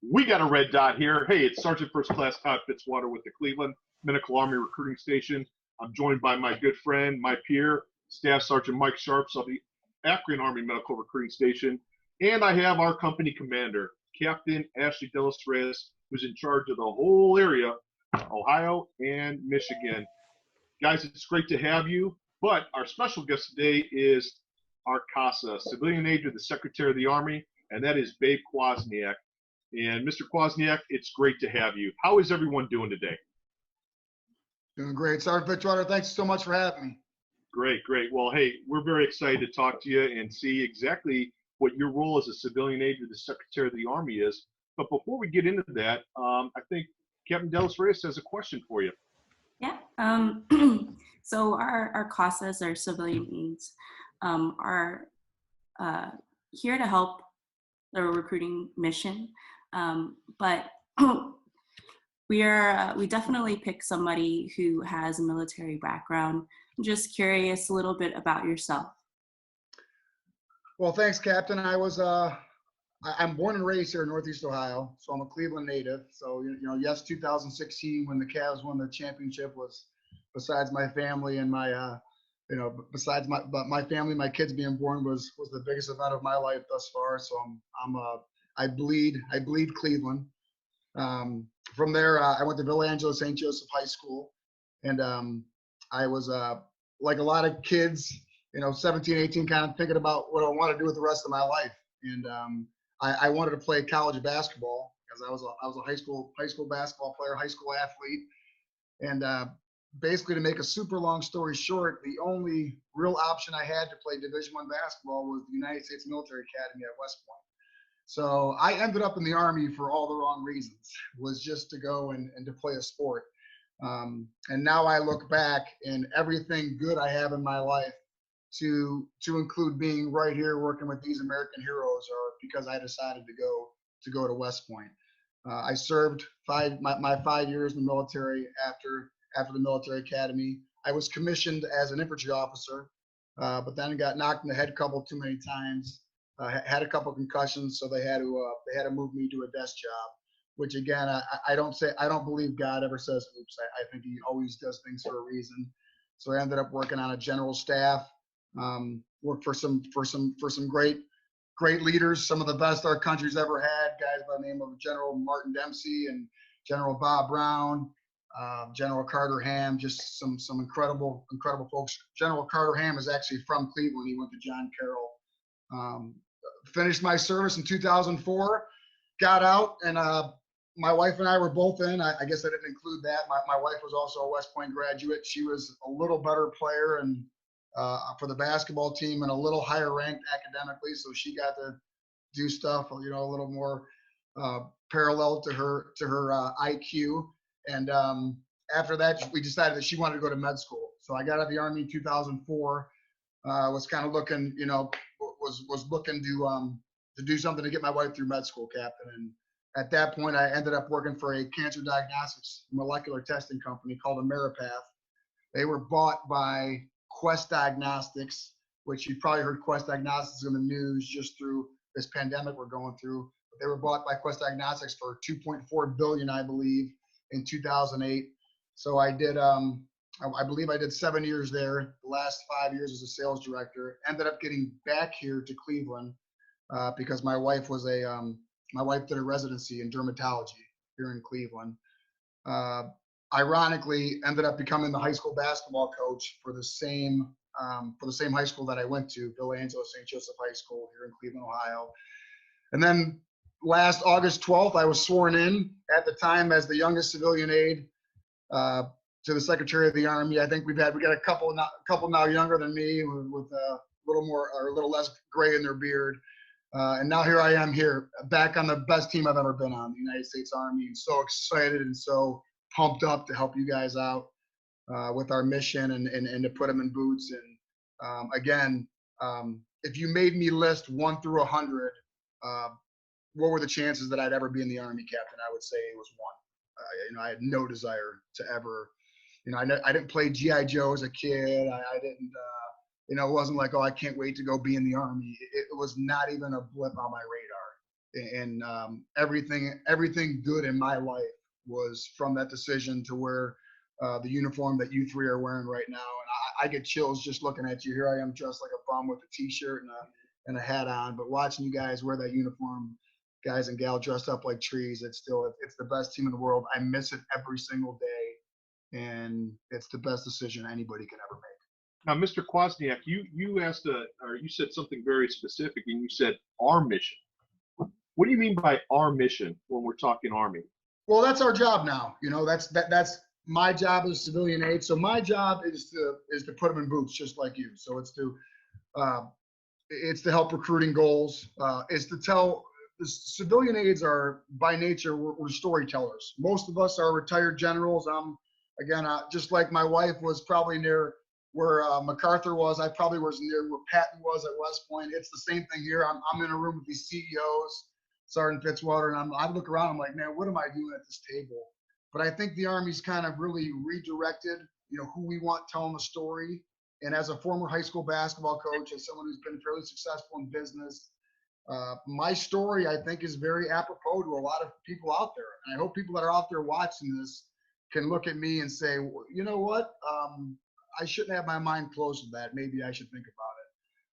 We got a red dot here. Hey, it's Sergeant First Class Todd Fitzwater with the Cleveland Medical Army Recruiting Station. I'm joined by my good friend, my peer, Staff Sergeant Mike Sharps of the Akron Army Medical Recruiting Station. And I have our company commander, Captain Ashley Dillis Reyes, who's in charge of the whole area, Ohio and Michigan. Guys, it's great to have you. But our special guest today is our CASA, Civilian Aide to the Secretary of the Army, and that is Babe Kwasniak. And Mr. Kwasniak, it's great to have you. How is everyone doing today? Doing great. Sergeant Fitzwater, thanks so much for having me. Great, great. Well, hey, we're very excited to talk to you and see exactly what your role as a civilian aide to the Secretary of the Army is. But before we get into that, I think Captain Dillis Reyes has a question for you. Yeah. So our CASAs, our civilian aides, are here to help the recruiting mission. But we definitely pick somebody who has a military background. I'm just curious a little bit about yourself. Well, thanks, Captain. I'm born and raised here in Northeast Ohio, so I'm a Cleveland native. So, yes, 2016 when the Cavs won the championship was, besides my family and besides my family, my kids being born was the biggest event of my life thus far. So I bleed Cleveland. From there, I went to Villa St. Joseph High School, and I was like a lot of kids, 17, 18, kind of thinking about what I want to do with the rest of my life. And I wanted to play college basketball because I was a high school basketball player, high school athlete. And basically, to make a super long story short, the only real option I had to play Division I basketball was the United States Military Academy at West Point. So I ended up in the Army for all the wrong reasons, was just to go and to play a sport. And now I look back, and everything good I have in my life, to include being right here working with these American heroes, are because I decided to go to West Point. I served my 5 years in the military. After the military academy, I was commissioned as an infantry officer, but then got knocked in the head a couple too many times. Had a couple concussions, so they had to move me to a desk job. Which again, I don't believe God ever says oops. I think He always does things for a reason. So I ended up working on a general staff. Worked for some great leaders, some of the best our country's ever had, guys by the name of General Martin Dempsey and General Bob Brown, General Carter Ham, just some incredible folks. General Carter Ham is actually from Cleveland. He went to John Carroll. Finished my service in 2004, got out, and my wife and I were both in. I guess I didn't include that. My wife was also a West Point graduate. She was a little better player and for the basketball team and a little higher ranked academically, so she got to do stuff a little more parallel to her IQ. And after that, we decided that she wanted to go to med school. So I got out of the Army in 2004. Was kind of looking, was looking to do something to get my wife through med school, Captain. And at that point, I ended up working for a cancer diagnostics molecular testing company called Ameripath. They were bought by Quest Diagnostics, which you probably heard Quest Diagnostics in the news just through this pandemic we're going through. But they were bought by Quest Diagnostics for $2.4 billion, I believe, in 2008. So I did, I believe I did 7 years there. The last 5 years as a sales director. Ended up getting back here to Cleveland because my wife did a residency in dermatology here in Cleveland. Ironically, ended up becoming the high school basketball coach for the same high school that I went to, Villa St. Joseph High School here in Cleveland, Ohio. And then last August 12th, I was sworn in at the time as the youngest civilian aide to the Secretary of the Army. I think we got a couple now younger than me with a little more or a little less gray in their beard. And now here I am here back on the best team I've ever been on, the United States Army, and so excited and so pumped up to help you guys out with our mission and to put them in boots. And again, if you made me list 1 through 100, what were the chances that I'd ever be in the Army, Captain? I would say it was 1. I had no desire to ever, I didn't play G.I. Joe as a kid. I didn't, it wasn't like, oh, I can't wait to go be in the Army. It was not even a blip on my radar. And everything good in my life was from that decision to wear the uniform that you three are wearing right now. And I get chills just looking at you. Here I am dressed like a bum with a t-shirt and a hat on, but watching you guys wear that uniform, guys and gal dressed up like trees, it's the best team in the world. I miss it every single day, and it's the best decision anybody can ever make. Now, Mr. Kwasniak, you asked or you said something very specific, and you said our mission. What do you mean by our mission when we're talking Army? Well, that's our job now. That's my job as civilian aide. So my job is to put them in boots, just like you. So it's to help recruiting goals. It's to tell the civilian aides are by nature we're storytellers. Most of us are retired generals. I'm again just like my wife was probably near where MacArthur was. I probably was near where Patton was at West Point. It's the same thing here. I'm in a room with these CEOs, Sergeant Fitzwater, and I look around. I'm like, man, what am I doing at this table? But I think the Army's kind of really redirected, who we want telling the story. And as a former high school basketball coach, as someone who's been fairly successful in business, my story, I think, is very apropos to a lot of people out there. And I hope people that are out there watching this can look at me and say, you know what? I shouldn't have my mind closed to that. Maybe I should think about it.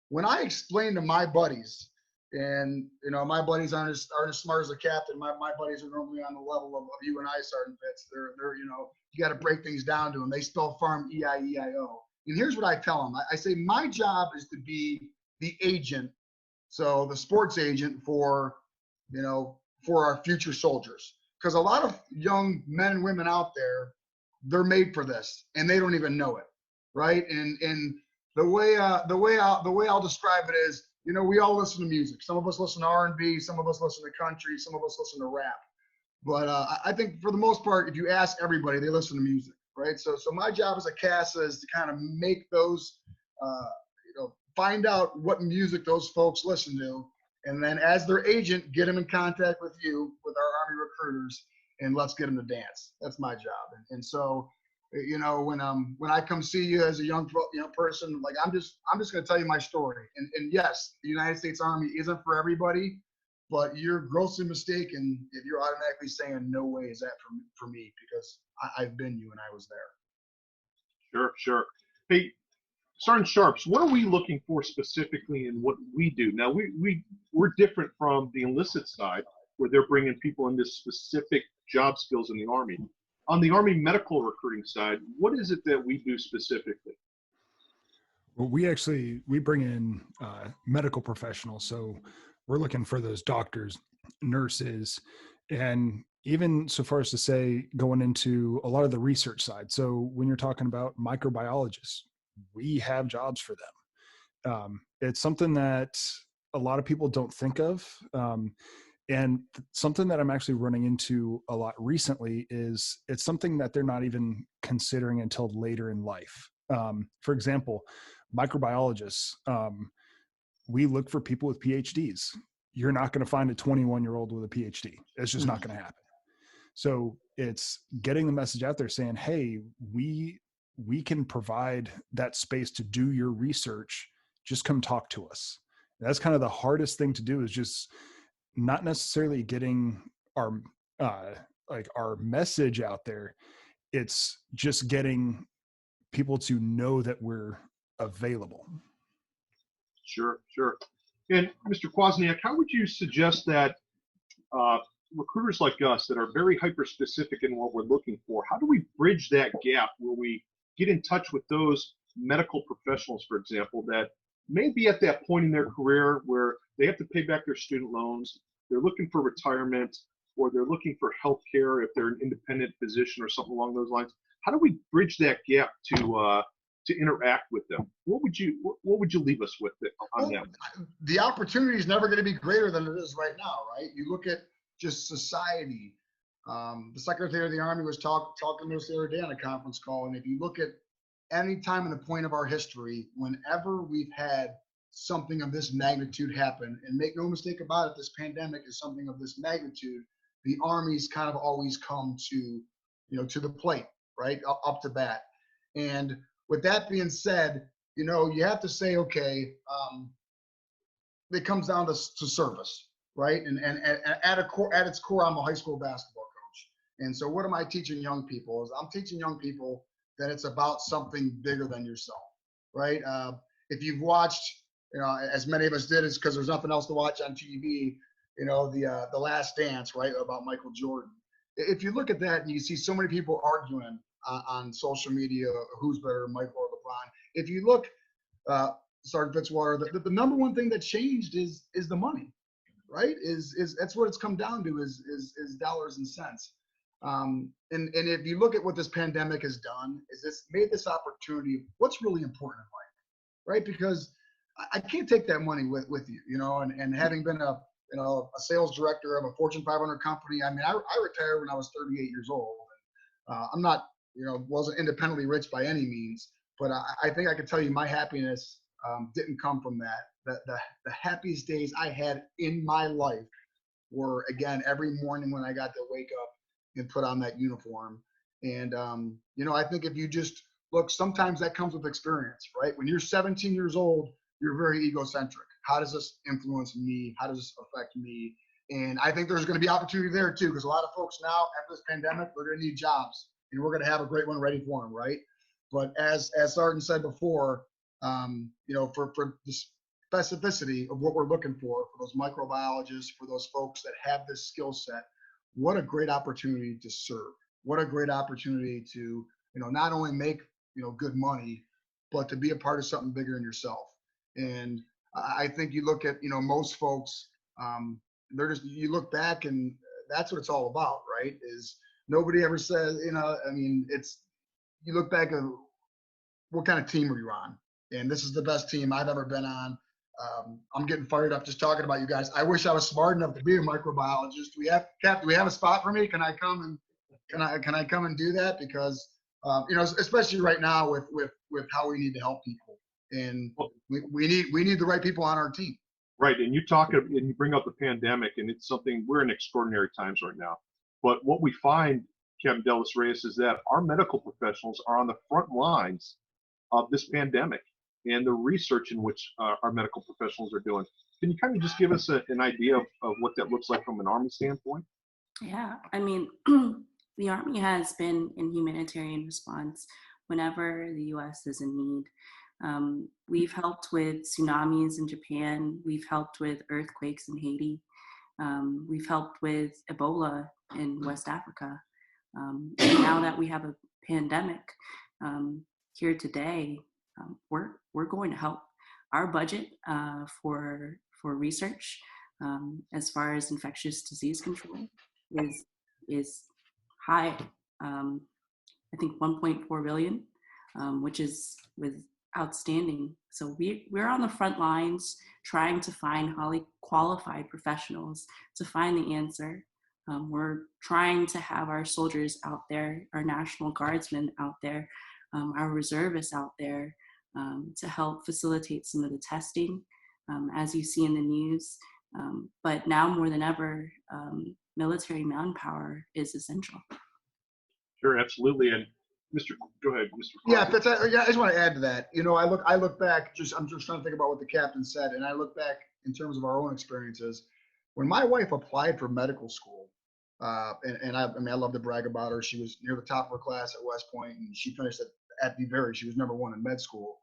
When I explain to my buddies, and my buddies aren't as smart as a captain. My buddies are normally on the level of you and I, Sergeant Fitz. They're you got to break things down to them. They spell farm EIEIO. And here's what I tell them. I say my job is to be the agent, so the sports agent for our future soldiers. Because a lot of young men and women out there, they're made for this, and they don't even know it, right? And the way I'll describe it is, we all listen to music. Some of us listen to R&B, some of us listen to country, some of us listen to rap. But I think for the most part, if you ask everybody, they listen to music, right? So my job as a CASA is to kind of make those, find out what music those folks listen to, and then as their agent, get them in contact with you, with our Army recruiters, and let's get them to dance. That's my job. And so, when I come see you as a young person, like I'm just going to tell you my story. And yes, the United States Army isn't for everybody, but you're grossly mistaken if you're automatically saying no way is that for me, because I've been you and I was there. Sure. Hey, Sergeant Sharps, what are we looking for specifically in what we do? Now, we're different from the enlisted side, where they're bringing people into specific job skills in the Army. On the Army medical recruiting side, what is it that we do specifically? Well, we bring in medical professionals. So we're looking for those doctors, nurses, and even so far as to say going into a lot of the research side. So when you're talking about microbiologists, we have jobs for them. It's something that a lot of people don't think of. And something that I'm actually running into a lot recently is it's something that they're not even considering until later in life. For example, microbiologists, we look for people with PhDs. You're not going to find a 21-year-old with a PhD. It's just not going to happen. So it's getting the message out there saying, hey, we can provide that space to do your research. Just come talk to us. And that's kind of the hardest thing to do, is just not necessarily getting our message out there. It's just getting people to know that we're available. Sure. And Mr. Kwasniak, how would you suggest that recruiters like us that are very hyper-specific in what we're looking for, how do we bridge that gap where we get in touch with those medical professionals, for example, that may be at that point in their career where they have to pay back their student loans, they're looking for retirement, or they're looking for health care if they're an independent physician or something along those lines? How do we bridge that gap to interact with them? What would you leave us with on them? The opportunity is never going to be greater than it is right now, right? You look at just society. The Secretary of the Army was talking to us the other day on a conference call, and if you look at any time in the point of our history, whenever we've had something of this magnitude happen, and make no mistake about it, this pandemic is something of this magnitude, the Army's kind of always come to the plate, right, up to bat. And with that being said, you have to say, okay, it comes down to service, right? And at its core, I'm a high school basketball coach. And so what am I teaching young people? Is I'm teaching young people that it's about something bigger than yourself, right? If you've watched, as many of us did, is because there's nothing else to watch on TV, the Last Dance, right, about Michael Jordan. If you look at that and you see so many people arguing on social media, who's better, Michael or LeBron. If you look, Sergeant Fitzwater, the number one thing that changed is the money, right? Is that's what it's come down to is dollars and cents. And if you look at what this pandemic has done, is it's made this opportunity. What's really important in life, right? Because I can't take that money with you, and having been a sales director of a Fortune 500 company. I mean, I retired when I was 38 years old. I'm not, wasn't independently rich by any means, but I think I could tell you my happiness didn't come from that. The happiest days I had in my life were, again, every morning when I got to wake up and put on that uniform. And, I think if you just look, sometimes that comes with experience, right? When you're 17 years old, you're very egocentric. How does this influence me? How does this affect me? And I think there's going to be opportunity there too, because a lot of folks now after this pandemic, they're going to need jobs, and we're going to have a great one ready for them, right? But as Sergeant said before, for the specificity of what we're looking for those microbiologists, for those folks that have this skill set, what a great opportunity to serve. What a great opportunity to, not only make, good money, but to be a part of something bigger than yourself. And I think you look at, most folks, you look back and that's what it's all about, right? Is nobody ever says, you look back at what kind of team are you on? And this is the best team I've ever been on. I'm getting fired up just talking about you guys. I wish I was smart enough to be a microbiologist. Do we have a spot for me? Can I come and do that? Because especially right now with how we need to help people, and we need the right people on our team. Right, and you bring up the pandemic, and it's something, we're in extraordinary times right now. But what we find, Captain Delis Reyes, is that our medical professionals are on the front lines of this pandemic and the research in which our medical professionals are doing. Can you kind of just give us an idea of what that looks like from an Army standpoint? Yeah, I mean, the Army has been in humanitarian response whenever the U.S. is in need. We've helped with tsunamis in Japan. We've helped with earthquakes in Haiti. We've helped with Ebola in West Africa. And now that we have a pandemic here today, we're going to help. Our budget for research as far as infectious disease control is high. I think 1.4 billion, which is outstanding. So we're on the front lines trying to find highly qualified professionals to find the answer. We're trying to have our soldiers out there, our National Guardsmen out there, our reservists out there to help facilitate some of the testing, as you see in the news. But now more than ever, military manpower is essential. Sure, absolutely. And go ahead, Mr. Yeah, I just want to add to that. I look back. I'm just trying to think about what the captain said, and I look back in terms of our own experiences. When my wife applied for medical school, and I love to brag about her. She was near the top of her class at West Point, and she finished at Beauvais. She was number one in med school.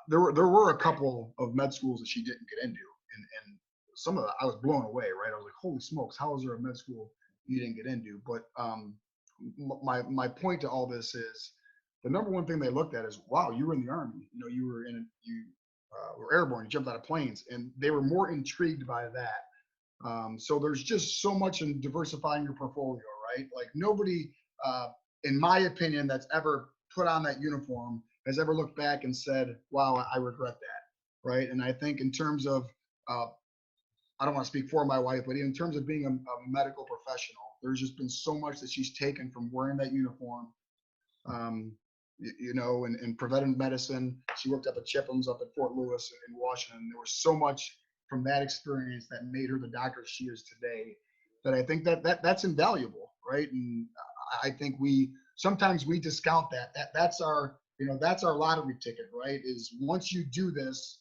There were a couple of med schools that she didn't get into, and some of that I was blown away. Right, I was like, holy smokes, how is there a med school you didn't get into? But my point to all this is the number one thing they looked at is, wow, you were in the Army. You were were airborne. You jumped out of planes, and they were more intrigued by that. So there's just so much in diversifying your portfolio, right? Like nobody, in my opinion, that's ever put on that uniform has ever looked back and said, wow, I regret that, right? And I think in terms of, I don't want to speak for my wife, but in terms of being a medical professional, there's just been so much that she's taken from wearing that uniform. In preventive medicine, she worked up at Chipham's up at Fort Lewis in Washington. There was so much from that experience that made her the doctor she is today that I think that's invaluable, right? And I think sometimes we discount that. That's our lottery ticket, right? Is once you do this,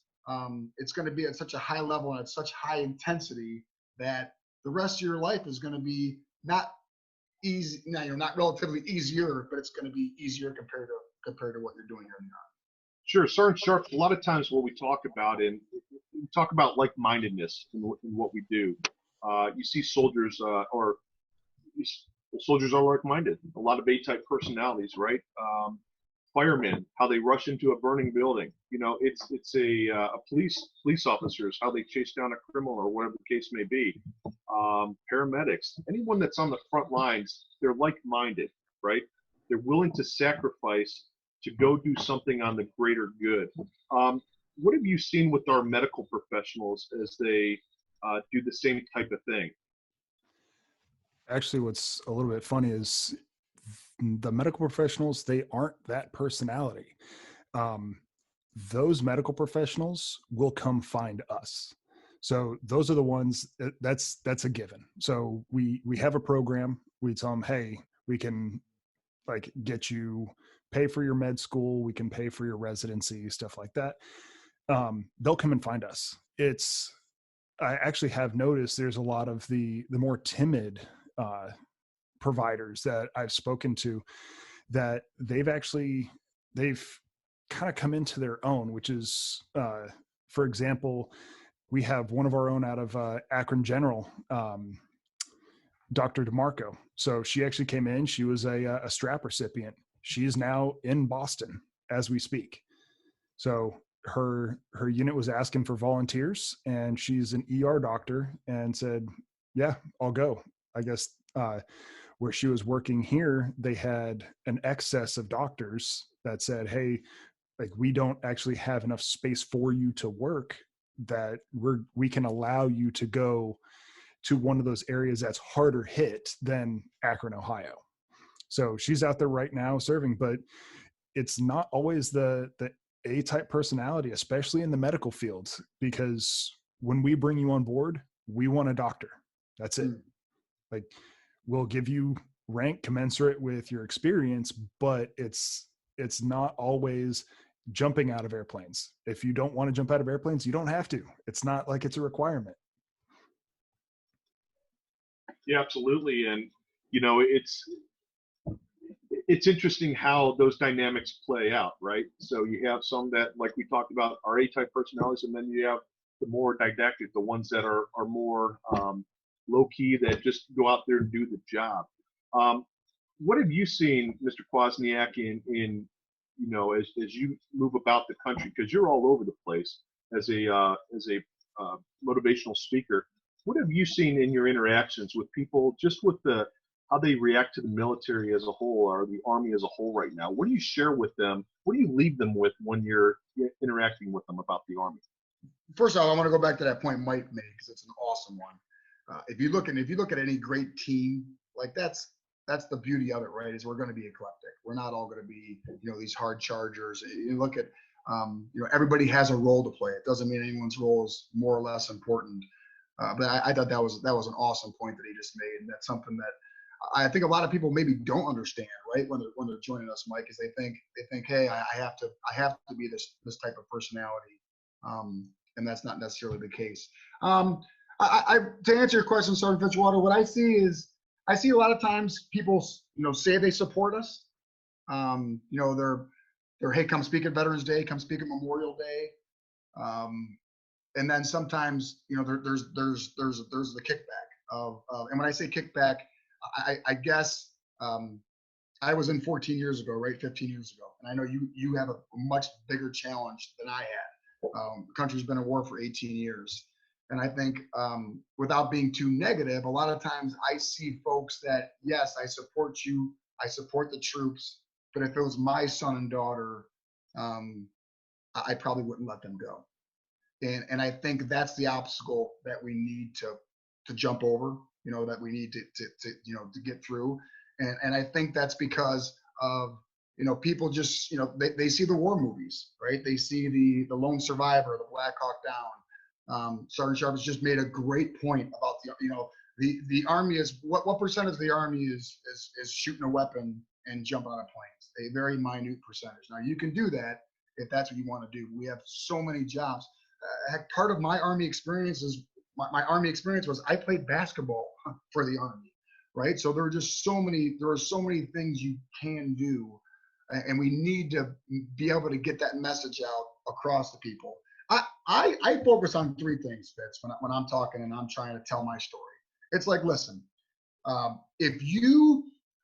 it's going to be at such a high level and at such high intensity that the rest of your life is going to be not easy. Now, you're not relatively easier, but it's going to be easier compared to what you're doing here in the Army. Sure, Sergeant Sharp. A lot of times, what we talk about, and we talk about like-mindedness in what we do. You see soldiers, or soldiers are like-minded. A lot of A-type personalities, right? Firemen, how they rush into a burning building. You know, it's a police officers, how they chase down a criminal or whatever the case may be. Paramedics, anyone that's on the front lines, they're like-minded, right? They're willing to sacrifice to go do something on the greater good. What have you seen with our medical professionals as they do the same type of thing? Actually, what's a little bit funny is the medical professionals, they aren't that personality. Those medical professionals will come find us. So those are the ones that's a given. So we have a program. We tell them, hey, we can like get you pay for your med school. We can pay for your residency, stuff like that. They'll come and find us. I actually have noticed there's a lot of the more timid providers that I've spoken to that they've kind of come into their own, which is, for example, we have one of our own out of Akron General, Dr. DeMarco. So she actually came in, she was a strap recipient. She is now in Boston as we speak. So her unit was asking for volunteers, and she's an ER doctor and said, yeah, I'll go. I guess where she was working here, they had an excess of doctors that said, hey, like we don't actually have enough space for you to work, that we can allow you to go to one of those areas that's harder hit than Akron, Ohio. So she's out there right now serving, but it's not always the A-type personality, especially in the medical field, because when we bring you on board, we want a doctor. That's it. Like, we'll give you rank commensurate with your experience, but it's not always jumping out of airplanes. If you don't want to jump out of airplanes, you don't have to. It's not like it's a requirement. Yeah, absolutely. And, you know, it's interesting how those dynamics play out, right? So you have some that, like we talked about, are A-type personalities, and then you have the more didactic, the ones that are more low-key, that just go out there and do the job. What have you seen, Mr. Kwasniak, in you know, as you move about the country, because you're all over the place as a motivational speaker? What have you seen in your interactions with people, just with how they react to the military as a whole, or the Army as a whole right now? What do you share with them? What do you leave them with when you're interacting with them about the Army? First of all, I want to go back to that point Mike made, because it's an awesome one. If you look at any great team, like that's the beauty of it, right? Is we're going to be eclectic. We're not all going to be, you know, these hard chargers. You look at, you know, everybody has a role to play. It doesn't mean anyone's role is more or less important. But I thought that was an awesome point that he just made, and that's something that I think a lot of people maybe don't understand, right? When they're joining us, Mike, is they think, hey, I have to be this type of personality, and that's not necessarily the case. To answer your question, Sergeant Fitzwater, what I see a lot of times people, you know, say they support us. You know, they're hey, come speak at Veterans Day, come speak at Memorial Day. And then sometimes, you know, there's the kickback of and when I say kickback, I guess I was in 14 years ago, right? 15 years ago. And I know you have a much bigger challenge than I had. The country's been at war for 18 years. And I think without being too negative, a lot of times I see folks that, yes, I support you, I support the troops, but if it was my son and daughter, I probably wouldn't let them go. And I think that's the obstacle that we need to jump over, you know, that we need to get through. And I think that's because of, you know, people just, you know, they see the war movies, right? They see the Lone Survivor, the Black Hawk Down. Sergeant Sharp has just made a great point about the Army is what percentage of the Army is shooting a weapon and jumping on a plane. A very minute percentage. Now you can do that if that's what you want to do. We have so many jobs. Heck, part of my Army experience is my Army experience was I played basketball for the Army, right? So there are so many things you can do, and we need to be able to get that message out across the people. I focus on three things, Fitz, when I'm talking and I'm trying to tell my story. It's like, listen,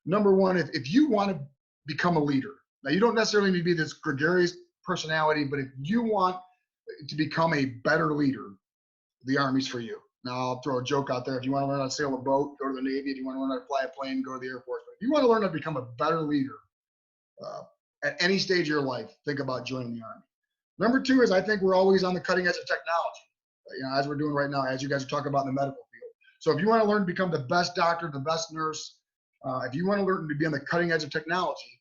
number one, if you want to become a leader, now you don't necessarily need to be this gregarious personality, but if you want to become a better leader, the Army's for you. Now I'll throw a joke out there. If you want to learn how to sail a boat, go to the Navy. If you want to learn how to fly a plane, go to the Air Force. But if you want to learn how to become a better leader at any stage of your life, think about joining the Army. Number two is I think we're always on the cutting edge of technology, as we're doing right now, as you guys are talking about in the medical field. So if you want to learn to become the best doctor, the best nurse, if you want to learn to be on the cutting edge of technology,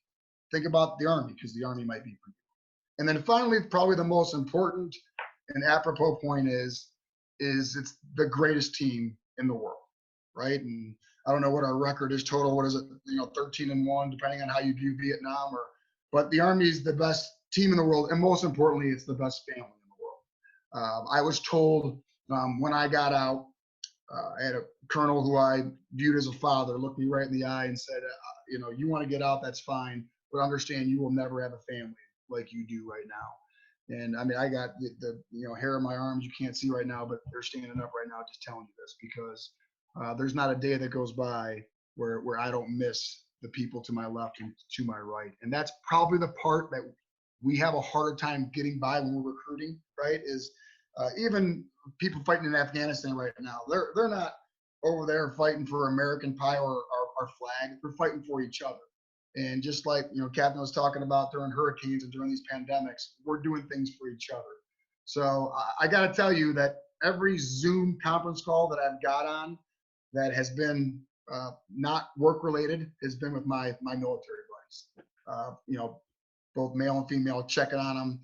think about the Army, because the Army might be for you. And then finally, probably the most important and apropos point is it's the greatest team in the world, right? And I don't know what our record is total. What is it? 13-1, depending on how you view Vietnam. But the Army is the best team in the world, and most importantly, it's the best family in the world. I was told when I got out, I had a colonel who I viewed as a father looked me right in the eye and said, you want to get out, that's fine, but understand you will never have a family like you do right now. And I mean, I got the hair on my arms you can't see right now, but they're standing up right now just telling you this, because there's not a day that goes by where I don't miss the people to my left and to my right. And that's probably the part that we have a harder time getting by when we're recruiting, right? Is even people fighting in Afghanistan right now, they're not over there fighting for American pie or our flag. They're fighting for each other. And just like Captain was talking about during hurricanes and during these pandemics, we're doing things for each other. So I got to tell you that every Zoom conference call that I've got on that has been not work related has been with my military buddies. Both male and female, checking on them,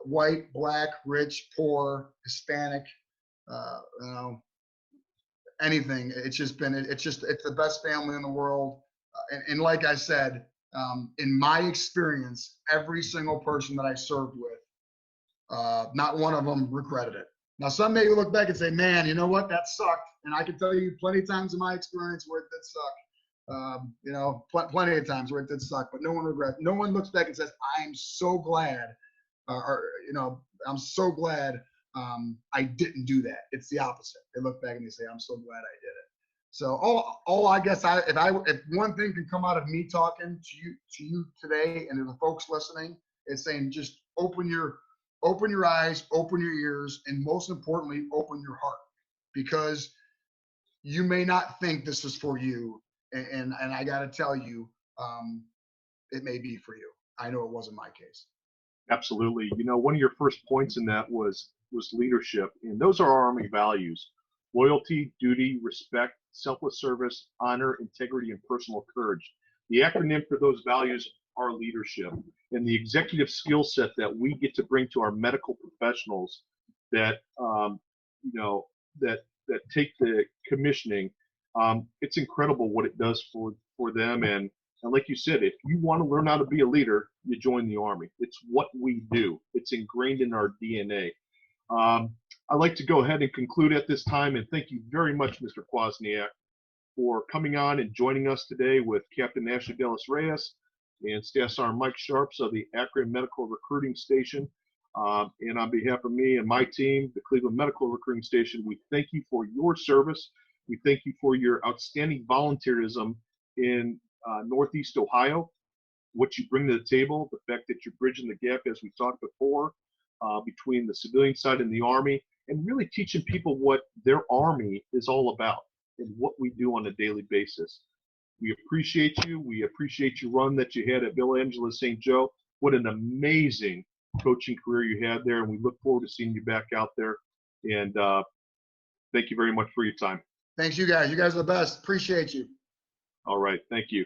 white, black, rich, poor, Hispanic, anything. It's the best family in the world. And like I said, in my experience, every single person that I served with, not one of them regretted it. Now, some may look back and say, man, you know what, that sucked. And I can tell you plenty of times in my experience where it did suck. Plenty of times where it did suck, but no one regrets. No one looks back and says, I'm so glad, I'm so glad I didn't do that. It's the opposite. They look back and they say, I'm so glad I did it. So all I guess if one thing can come out of me talking to you today and to the folks listening, it's saying just open your eyes, open your ears, and most importantly, open your heart, because you may not think this is for you, and I got to tell you, it may be for you. I know it wasn't my case. Absolutely. One of your first points in that was leadership, and those are our Army values: loyalty, duty, respect, selfless service, honor, integrity, and personal courage. The acronym for those values are leadership, and the executive skill set that we get to bring to our medical professionals that that take the commissioning. It's incredible what it does for them. And like you said, if you want to learn how to be a leader, you join the Army. It's what we do. It's ingrained in our DNA. I'd like to go ahead and conclude at this time, and thank you very much, Mr. Kwasniak, for coming on and joining us today with Captain Ashley Dallas Reyes and Staff Sergeant Mike Sharps of the Akron Medical Recruiting Station. And on behalf of me and my team, the Cleveland Medical Recruiting Station, we thank you for your service. We thank you for your outstanding volunteerism in Northeast Ohio, what you bring to the table, the fact that you're bridging the gap, as we talked before, between the civilian side and the Army, and really teaching people what their Army is all about and what we do on a daily basis. We appreciate you. We appreciate your run that you had at Villa Angela St. Joe. What an amazing coaching career you had there, and we look forward to seeing you back out there. And thank you very much for your time. Thanks, you guys. You guys are the best. Appreciate you. All right. Thank you.